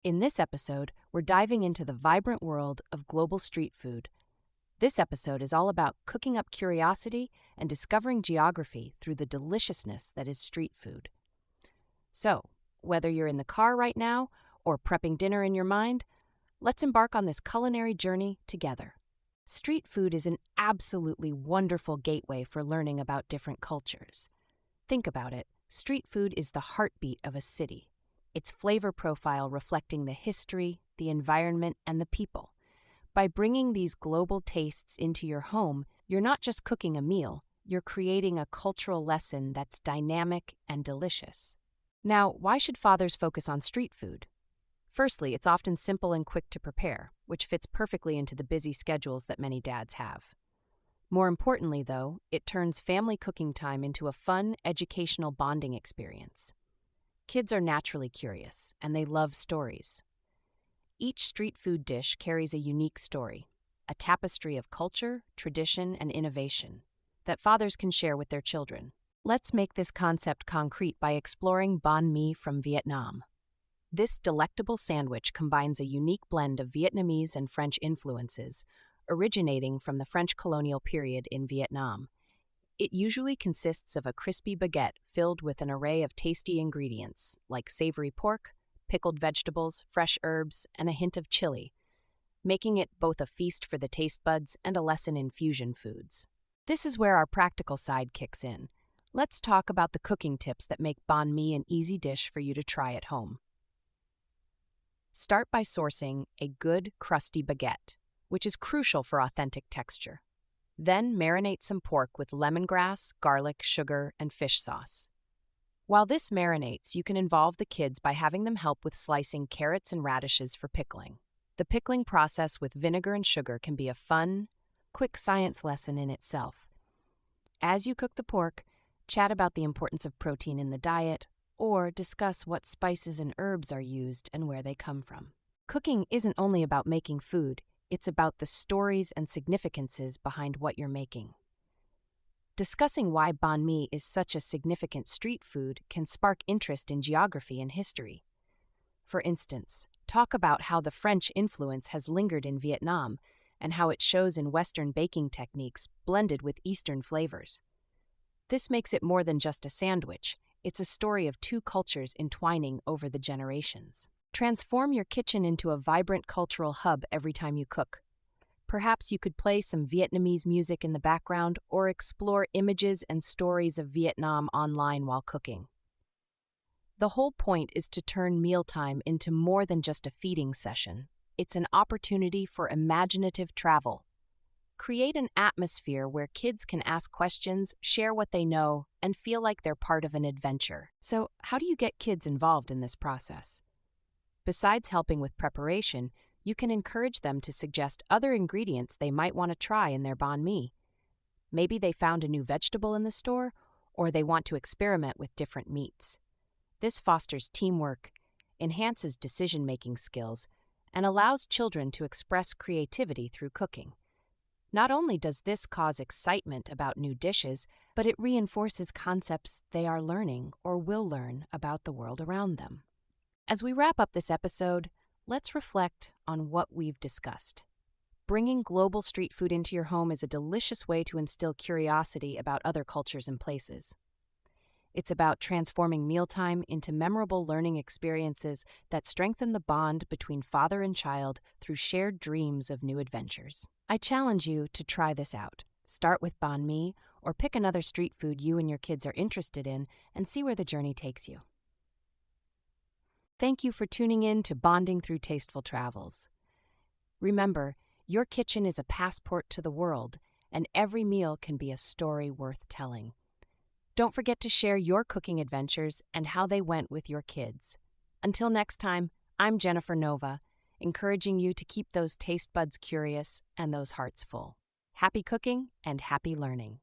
In this episode, we're diving into the vibrant world of global street food. This episode is all about cooking up curiosity and discovering geography through the deliciousness that is street food. So, whether you're in the car right now or prepping dinner in your mind, let's embark on this culinary journey together. Street food is an absolutely wonderful gateway for learning about different cultures. Think about it. Street food is the heartbeat of a city, its flavor profile reflecting the history, the environment, and the people. By bringing these global tastes into your home, you're not just cooking a meal, you're creating a cultural lesson that's dynamic and delicious. Now, why should fathers focus on street food? Firstly, it's often simple and quick to prepare, which fits perfectly into the busy schedules that many dads have. More importantly, though, it turns family cooking time into a fun, educational bonding experience. Kids are naturally curious, and they love stories. Each street food dish carries a unique story, a tapestry of culture, tradition, and innovation that fathers can share with their children. Let's make this concept concrete by exploring banh mi from Vietnam. This delectable sandwich combines a unique blend of Vietnamese and French influences, originating from the French colonial period in Vietnam. It usually consists of a crispy baguette filled with an array of tasty ingredients, like savory pork, pickled vegetables, fresh herbs, and a hint of chili, making it both a feast for the taste buds and a lesson in fusion foods. This is where our practical side kicks in. Let's talk about the cooking tips that make banh mi an easy dish for you to try at home. Start by sourcing a good, crusty baguette, which is crucial for authentic texture. Then marinate some pork with lemongrass, garlic, sugar, and fish sauce. While this marinates, you can involve the kids by having them help with slicing carrots and radishes for pickling. The pickling process with vinegar and sugar can be a fun, quick science lesson in itself. As you cook the pork, chat about the importance of protein in the diet, or discuss what spices and herbs are used and where they come from. Cooking isn't only about making food, it's about the stories and significances behind what you're making. Discussing why banh mi is such a significant street food can spark interest in geography and history. For instance, talk about how the French influence has lingered in Vietnam and how it shows in Western baking techniques blended with Eastern flavors. This makes it more than just a sandwich. It's a story of two cultures entwining over the generations. Transform your kitchen into a vibrant cultural hub every time you cook. Perhaps you could play some Vietnamese music in the background or explore images and stories of Vietnam online while cooking. The whole point is to turn mealtime into more than just a feeding session. It's an opportunity for imaginative travel. Create an atmosphere where kids can ask questions, share what they know, and feel like they're part of an adventure. So, how do you get kids involved in this process? Besides helping with preparation, you can encourage them to suggest other ingredients they might want to try in their banh mi. Maybe they found a new vegetable in the store, or they want to experiment with different meats. This fosters teamwork, enhances decision-making skills, and allows children to express creativity through cooking. Not only does this cause excitement about new dishes, but it reinforces concepts they are learning or will learn about the world around them. As we wrap up this episode, let's reflect on what we've discussed. Bringing global street food into your home is a delicious way to instill curiosity about other cultures and places. It's about transforming mealtime into memorable learning experiences that strengthen the bond between father and child through shared dreams of new adventures. I challenge you to try this out. Start with banh mi, or pick another street food you and your kids are interested in and see where the journey takes you. Thank you for tuning in to Bonding Through Tasteful Travels. Remember, your kitchen is a passport to the world, and every meal can be a story worth telling. Don't forget to share your cooking adventures and how they went with your kids. Until next time, I'm Jennifer Nova, encouraging you to keep those taste buds curious and those hearts full. Happy cooking and happy learning.